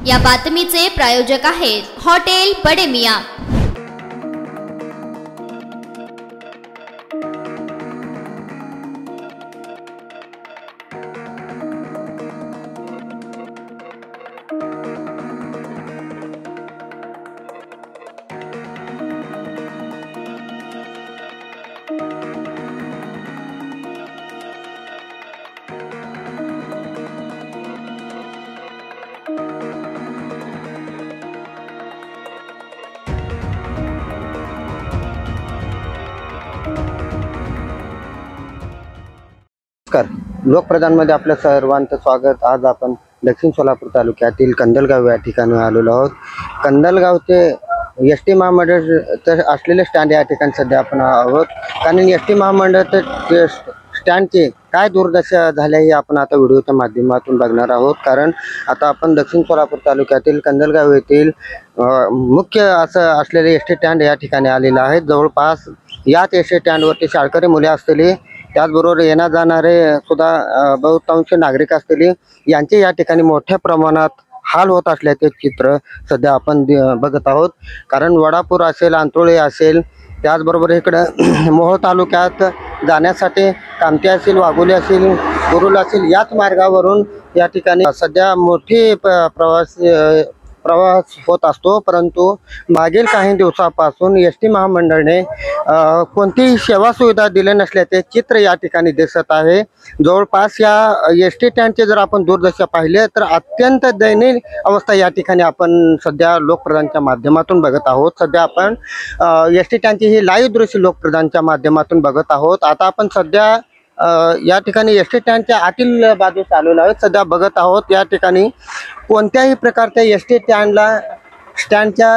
या बातमीचे प्रायोजक आहेत हॉटेल बडे मियां। लोकप्रधानमध्ये आपल्या सर्वांचं स्वागत। आज आपण दक्षिण सोलापूर तालुक्यातील कंदलगाव या ठिकाणी आलेलो आहोत। कंदलगावचे एसटी महामंडळ असलेले स्टँड या ठिकाणी सध्या आपण आहोत, कारण एसटी महामंडळाचे स्टँडचे काय दुर्दशा झाल्या हे आपण आता व्हिडिओच्या माध्यमातून बघणार आहोत। कारण आता आपण दक्षिण सोलापूर तालुक्यातील कंदलगाव येथील मुख्य असं असलेले एसटी स्टँड या ठिकाणी आलेला आहे। जवळपास याच एसटी स्टँडवरती शाळकरी मुले असलेली, त्याचबरोबर येणार जाणारे सुद्धा बहुतांश नागरिक असलेले यांचे या ठिकाणी मोठ्या प्रमाणात हाल होत असल्याचे चित्र सध्या आपण बघत आहोत। कारण वडापूर असेल, अंतोळी असेल, त्याचबरोबर इकडं मोहोळ तालुक्यात जाण्यासाठी कामठी असेल, वाघोली असेल, कुरुल असेल, याच मार्गावरून या ठिकाणी सध्या मोठी प्रवास होत असतो। परंतु मागील काही दिवसापासून एस टी महामंडळाने कोणतीही सेवा सुविधा दिल्या नसल्याचे चित्र या ठिकाणी दिसत आहे। जवळपास या एस टी स्टँडचे जर आपण दुर्दशा पाहिले तर अत्यंत दयनीय अवस्था या ठिकाणी आपण सध्या लोकप्रधानच्या माध्यमातून बघत आहोत। सध्या आपण एस टी स्टँडची ही लाईव्ह दृश्य लोकप्रधानच्या माध्यमातून बघत आहोत। आता आपण सध्या या ठिकाणी एस टी स्टँडच्या आतील बाजूस आलेलो आहोत। सध्या बघत आहोत या ठिकाणी कोणत्याही प्रकारच्या एस टी स्टँडच्या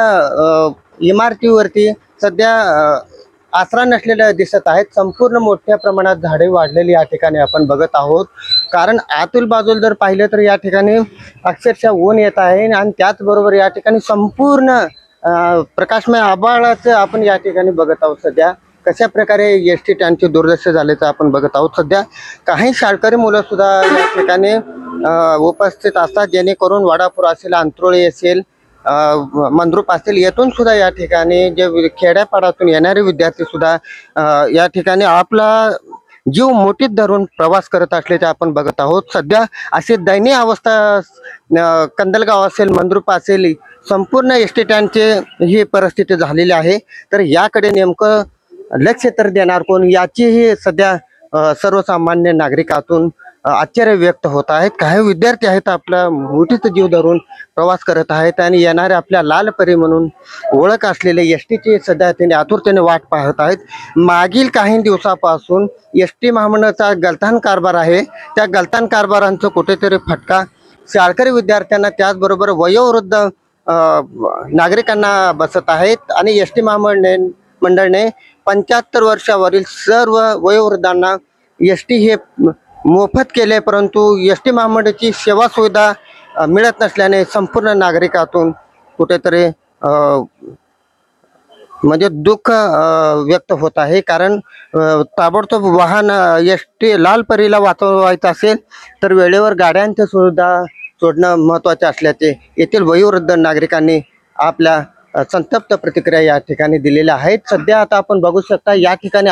इमारतीवरती सध्या आसरा नसलेल्या दिसत आहेत। संपूर्ण मोठ्या प्रमाणात झाडे वाढलेली या ठिकाणी आपण बघत आहोत। कारण आतील बाजूला जर पाहिलं तर या ठिकाणी अक्षरशः ऊन येत आहे आणि त्याचबरोबर या ठिकाणी संपूर्ण प्रकाशमय आभाळाचं आपण या ठिकाणी बघत आहोत। सध्या कशा प्रकारे एस टी स्टँडची दुर्दशा झाल्याचं आपण बघत आहोत। सध्या काही शाळकरी मुलं सुद्धा या ठिकाणी उपस्थित असतात, जेणेकरून वडापूर असेल, अंतरोळी असेल, मंद्रुप असेल, येथून सुद्धा या ठिकाणी जे खेड्यापाड्यातून येणारे विद्यार्थी सुद्धा या ठिकाणी आपला जीव मुठीत धरून प्रवास करत असल्याचे आपण बघत आहोत। सध्या अशी दयनीय अवस्था कंदलगाव असेल, मंद्रुप असेल, संपूर्ण एस टी स्टँडचे ही परिस्थिती झालेली आहे। तर याकडे नेमकं लक्ष तर देणार कोण, याचीही सध्या सर्वसामान्य नागरिकातून आश्चर्य व्यक्त होत आहेत। काही विद्यार्थी आहेत आपला मुठीत जीव धरून प्रवास करत आहेत आणि येणारे आपल्या लालपरी म्हणून ओळख असलेले एस टीची सध्या त्यांनी आतुरतेने वाट पाहत आहेत। मागील काही दिवसापासून एस टी महामंडळाचा गलथान कारभार आहे, त्या गलथान कारभारांचं कुठेतरी फटका शाळकरी विद्यार्थ्यांना, त्याचबरोबर वयोवृद्ध नागरिकांना बसत आहेत। आणि एस टी मंडळाने 75 वर्षावरील सर्व वयोवृद्धांना एस टी हे मोफत केले, परंतु एस टी महामंडळाची सेवा सुविधा मिळत नसल्याने संपूर्ण नागरिकातून कुठेतरी म्हणजे दुःख व्यक्त होत आहे। कारण ताबडतोब वाहन एस टी लालपरीला वाचवायचं असेल तर वेळेवर गाड्यांचं सुद्धा सोडणं महत्त्वाचे असल्याचे येथील वयोवृद्ध नागरिकांनी आपल्या संतप्त प्रतिक्रिया या ठिकाणी दिलेल्या आहेत। सध्या आता आपण बघू शकता या ठिकाणी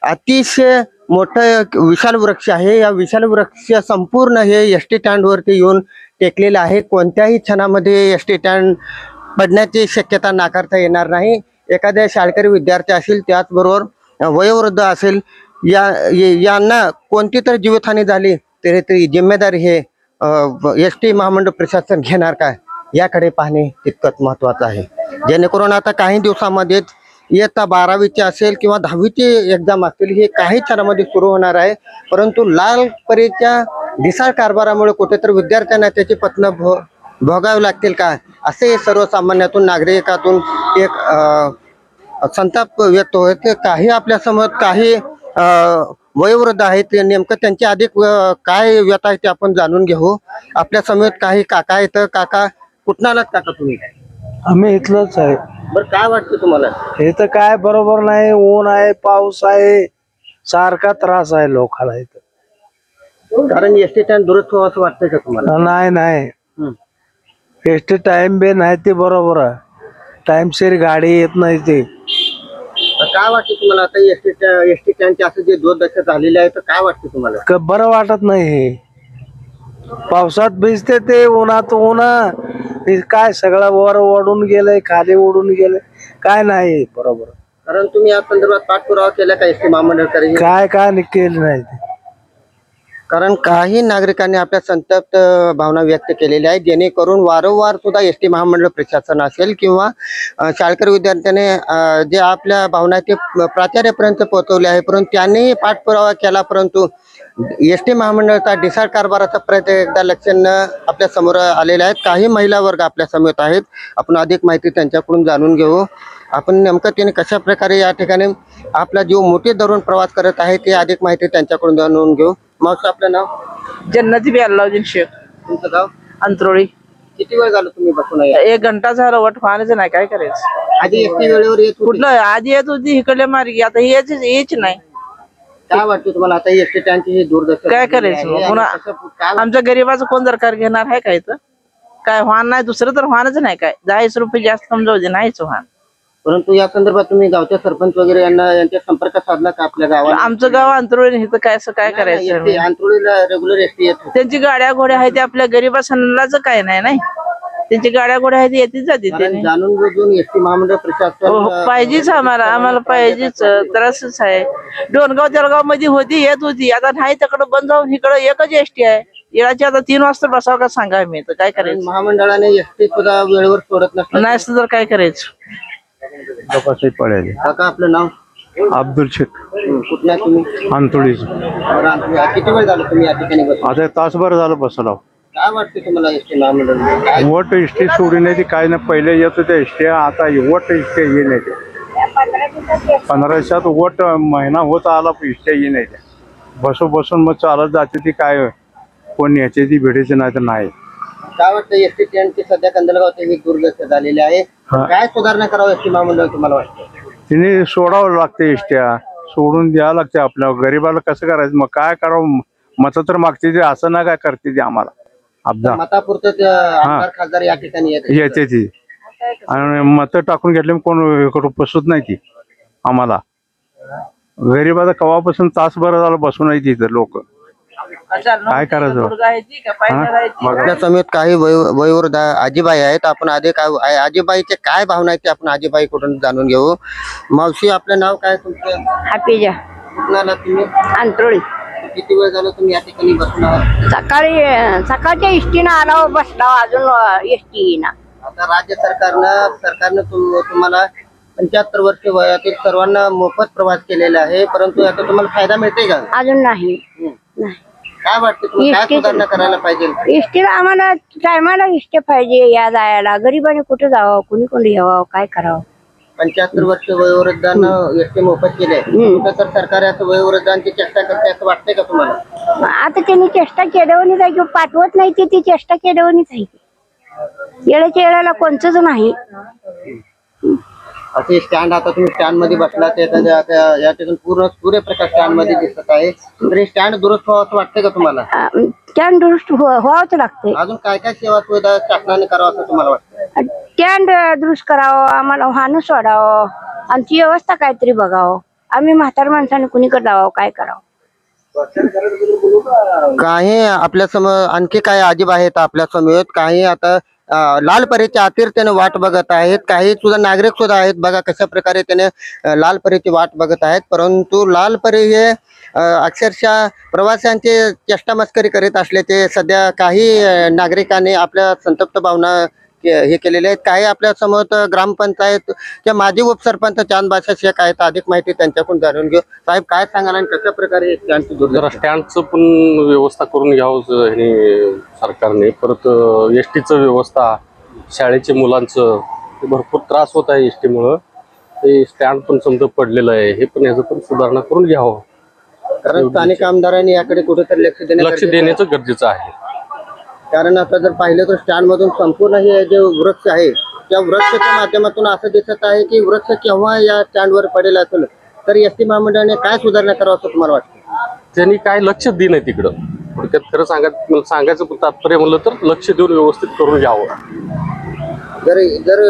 अतिशय मोठं विशाल वृक्ष आहे। या विशाल वृक्ष संपूर्ण हे एस टी स्टँडवरती येऊन टेकलेलं आहे। कोणत्याही क्षणामध्ये एस टी स्टँड पडण्याची शक्यता नाकारता येणार नाही। एखाद्या शाळकरी विद्यार्थी असेल, त्याचबरोबर वयोवृद्ध असेल, यांना कोणती तर जीवितहानी झाली तरी जिम्मेदारी हे एस टी महामंडळ प्रशासन घेणार काय, याकडे पाहणे तितकंच महत्त्वाचं आहे। जेणेकरून आता काही दिवसामध्येच इयत्ता 12वीची असेल किंवा 10वीची एक्झाम असतील, हे काही क्षणामध्ये सुरू होणार आहे। परंतु लालपरीच्या ढिसाळ कारभारामुळे कुठेतरी विद्यार्थ्यांना त्याची पतनं भोगावे लागतील का, असे सर्वसामान्यातून नागरिकातून एक संताप व्यक्त होते। काही आपल्यासमोर काही वयोवृद्ध आहेत, नेमकं त्यांची अधिक काय व्यथा आहे ते आपण जाणून घेऊ। आपल्या समोर काही काका आहेत। काका, कुठून आलात काका तुम्ही? आम्ही इथलंच आहे। बरं, काय वाटतं तुम्हाला? हे तर काय बरोबर नाही, ऊन आहे, पाऊस आहे, सारखा त्रास आहे लोकांना इथं। कारण एस टी स्टँड दुरुस्त व्हावं असं वाटतंय का तुम्हाला? नाही नाही, एसटी टाइम बे नाही ते बरोबर आहे. टाइमशीर गाडी येत नाही ते. तर काय वाटतं तुम्हाला आता एसटी स्टँडचे असं जे दुर्दशा झालेली आहे तर काय वाटतं तुम्हाला? बरं वाटत नाही हे. पावसात भिजते ते, उन्हा काय सगळं वर ओढून गेलंय, खाली ओढून गेलंय, काय नाही बरोबर. कारण तुम्ही या संदर्भात पाठपुरावा केला का एसटी महामंडळाकडे? काय केलं नाही ते. कारण काही नागरिकांनी आपल्या संतप्त भावना व्यक्त केलेल्या आहेत, जेणेकरून वारंवार सुद्धा एसटी महामंडळ प्रशासन असेल किंवा शाळकरी विद्यार्थ्याने जे आपल्या भावना ते प्राचार्यापर्यंत पोहोचवले आहे, परंतु त्यांनी पाठपुरावा केला, परंतु एसटी महामंडळाचा ढिसाळ कारभाराचा प्रयत्न एकदा लक्षणं आपल्या समोर आलेले आहेत. काही महिला वर्ग आपल्या समोर आहेत, आपण अधिक माहिती त्यांच्याकडून जाणून घेऊ. आपण नेमकं त्याने कशा प्रकारे या ठिकाणी आपला जीव मोठी धरून प्रवास करत आहे ते अधिक माहिती त्यांच्याकडून जाणून घेऊ. मावशी, आपलं नाव? जन्नती बी अल्लाउद्दीन शेख. तुमचं गाव? अंतरोळी. किती वेळ झालं तुम्ही बसून? 1 घंटा झाला. वट व्हायचं नाही, काय करायचं. आधी एसटी वेळेवर येत होती? कुठलं आधी येत होती इकडल्या मार्गी, आता यायची नाही. काय वाटतं तुम्हाला आता एसटी स्टँडची ही दुर्दशा काय करायचं पुन्हा? आमच्या गरीबाचं कोण दरकार घेणार आहे काय? तर काय वाहन नाही, दुसरं तर वाहनच नाही. काय 10 रुपये जास्त कम जाऊ दे, नाहीच वाहन. परंतु या संदर्भात तुम्ही गावच्या सरपंच वगैरे यांच्या संपर्क साधला का आपल्या गावात? आमचं गाव अंतरोळी, इथं काय असं काय करायचं? अंतरोळीला रेग्युलर एसटी येत होती. त्यांची गाड्या घोड्या आहेत, आपल्या गरीबाचं काय नाही. त्यांची गाड्या घोड्या आहेत, येतीच जाते. जाणून बुजून एसटी महामंडळ प्रशासन पाहिजेच आम्हाला पाहिजेच. त्रासच आहे. डोनगाव तेलगाव मध्ये येत होती, आता नाही. तिकडं बंद जाऊन इकडं एकच एसटी आहे. येळाची आता 3 वाजता बसावं का सांगा मी, तर काय करायचं? महामंडळाने एसटी सुद्धा वेळेवर सोडत नाही तर काय करायचं? काका, आपलं नाव? अब्दुल शेख. कुठल्या तुम्ही? अंतोळी. किती वेळ झालं तुम्ही या ठिकाणी बसून? आता तासभर झालं बसलो. काय वाटतं तुम्हाला एसटी महामंडळ? वट एसटी सोडी नाही ती, काय ना पहिले येत होते एसटी, आता वट एसटी ये नाही ते. 15 वट महिना होत आला, एसटी ये नाही ते. बसून मग चालत जाते ती, काय कोण याची ती भेटायची नाही तर नाही. काय वाटतं एसटी स्टँडची सध्या कंदलगावची ही दुर्दशा झालेली आहे, काय सुधारणा करावं एसटी महामंडळ तुम्हाला वाटतं? तिने सोडावं लागते, एसट्या सोडून द्यावं लागते. आपल्या गरीबाला कसं करायचं? मग काय करावं? मत तर मागते ते, असं ना काय करते ते आम्हाला. मतापुरतं आमदार खासदार या ठिकाणी येते ती, आणि मत टाकून घेतले कोण बसत नाही ती आम्हाला. गरीबाचा कवापासून तासभर झालं बसून आहे तिथं लोक. काय करायचं? आपल्या समेत काही वयोवृद्ध आजीबाई आहेत. आपण आजीबाईचे काय भावना आहेत ते आपण आजीबाईकडून जाणून घेऊ. मावशी, आपलं नाव काय तुमचं? हापिजा. कुठून आला तुम्ही? अंतरोळी. किती वेळ झालं तुम्ही या ठिकाणी बसून आहात? सकाळच्या एसटीनं आलो, बसला, अजून एसटी येईना. आता राज्य सरकारनं तुम्हाला 75 वर्ष वयातील सर्वांना मोफत प्रवास केलेला आहे, परंतु याचा तुम्हाला फायदा मिळते का? अजून नाही. काय वाटतं तुम्हाला, काय सुधारणा करायला पाहिजे? एसटीला आम्हाला टायमाला एसटी पाहिजे या जायला. गरिबाने कुठे जावं, कुणी यावं, काय करावं? 75 वर्ष वयोवृद्धांना एसटी मोफत केले, तर सरकार असं वयोवृद्धांची चेष्टा करते असं वाटतंय का तुम्हाला? आता त्यांनी चेष्टा केल्यावरच आहे, किंवा पाठवत नाही ती चेष्टा केल्यावरच आहे. येळाच्या येळाला कोणतंच नाही. असे स्टँड, आता तुम्ही स्टँड मध्ये बसला, या ठिकाणी पूर्ण सूर्यप्रकाश स्टँड मध्ये दिसत आहे, तर हे स्टँड दुरुस्त व्हावं असं वाटतंय का तुम्हाला? स्टँड दुरुस्त व्हावंच लागते. अजून काय काय सेवा सुविधा शासनाने करावं असं तुम्हाला वाटतं? स्टँड दुरुस्त करावं, आम्हाला वाहन सोडावं, आमची व्यवस्था काहीतरी बघावं. आम्ही म्हातार माणसाने कुणीकडे जावं, काय करावं? काही आपल्या समोर आणखी काही आजीबा आहेत आपल्या समोर. काही आता लालपरीच्या आतीर्थ्याने वाट बघत आहेत. काही सुद्धा नागरिक सुद्धा आहेत. बघा कशा प्रकारे त्याने लालपरीची वाट बघत आहेत, परंतु लालपरी हे अक्षरशः प्रवाशांची चेष्टा मस्करी करीत असल्याचे सध्या काही नागरिकांनी आपल्या संतप्त भावना हे केलेले आहेत. काही आपल्या समोर ग्रामपंचायतच्या माजी उपसरपंच चांद बादशा शेख आहेत. अधिक माहिती त्यांच्याकडून जाणून घेऊ. साहेब, काय सांगाल आणि कशा प्रकारे स्टँडचं पण व्यवस्था करून घ्यावं ह्याने सरकारने. परत एसटीचं व्यवस्था, शाळेचे मुलांचं भरपूर त्रास होत आहे एसटीमुळं. ते स्टँड पण समजा पडलेलं आहे, हे पण याचं पण सुधारणा करून घ्यावं. कारण स्थानिक आमदारांनी याकडे कुठेतरी लक्ष देण्याचं गरजेचं आहे. कारण आता जर पाहिलं तर स्टँड मधून संपूर्ण हे जे वृक्ष आहे, त्या वृक्षाच्या माध्यमातून असं दिसत आहे की वृक्ष केव्हा या स्टँडवर पडेल असेल, तर एसटी महामंडळाने काय सुधारणा करावं असं तुम्हाला वाटतं? त्यांनी काय लक्ष दे नाही तिकडं. थोडक्यात खरं सांगायचं तात्पर्य म्हणलं तर लक्ष देऊन व्यवस्थित करून घ्यावं. जर जर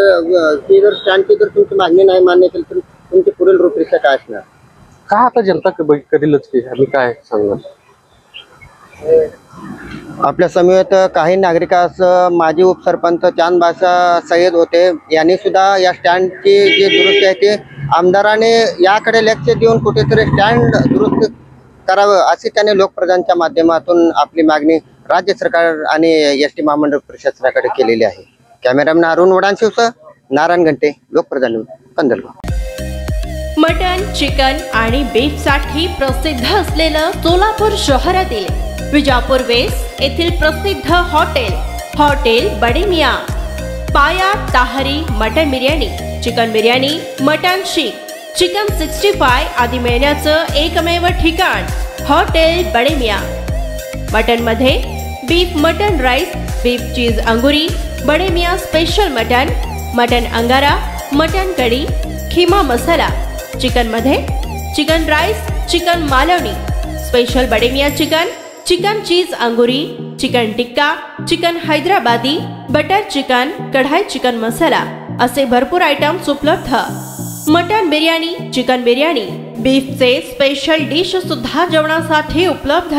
ती जर स्टँडची जर तुमची मागणी नाही मान्य केली तर तुमची पुढील रूपरेषा काय असणार? काय आता जनता करीलच की, आम्ही काय सांगणार. आपल्या समेत काही नागरिकास माजी उपसरपंच चांद बादशाह सय्यद होते. यांनी सुद्धा या स्टँडची जी दुरुस्ती आहे ते आमदाराने याकडे लक्ष देऊन कुठेतरी स्टँड दुरुस्त करावं अशी त्याने लोकप्रधानच्या माध्यमातून आपली मागणी राज्य सरकार आणि एस टी महामंडळ प्रशासनाकडे केलेली आहे. कॅमेरामॅन अरुण वडांशिवसह नारायण घंटे, लोकप्रधान, कंदलगाव. मटन, चिकन आणि बीफ साठी प्रसिद्ध असलेलं सोलापूर शहरातील विजापूर वेस्ट येथील प्रसिद्ध hotel Bade Miyan. Paya tahari mutton biryani, chicken biryani, mutton seekh, chicken 65 आदी मिळण्याचं एकमेव ठिकाण हॉटेल बडे मियाँ. मटन मध्ये beef mutton rice, beef cheese angoori, Bade Miyan special mutton, mutton angara, mutton kadhi, keema masala. Chicken मध्ये chicken rice, chicken Malvani, special Bade Miyan chicken, chicken cheese angoori, chicken tikka, chicken Hyderabadi, butter chicken, kadai chicken masala असे भरपूर आयटम्स उपलब्ध. मटन बिर्याणी, चिकन बिर्याणी, बीफचे special dish सुद्धा जेवणासाठी उपलब्ध.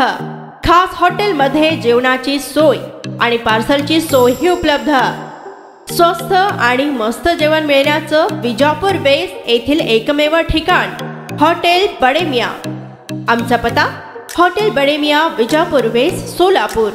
खास हॉटेलमध्ये जेवणाची सोय आणि पार्सलची सोयही उपलब्ध. स्वस्त आणि मस्त जेवण मिळण्याचं विजापूर वेस्ट येथील एकमेव ठिकाण हॉटेल बडे मियाँ. आमचा पत्ता हॉटेल बडे मियाँ, विजापूर वेस्ट, सोलापूर.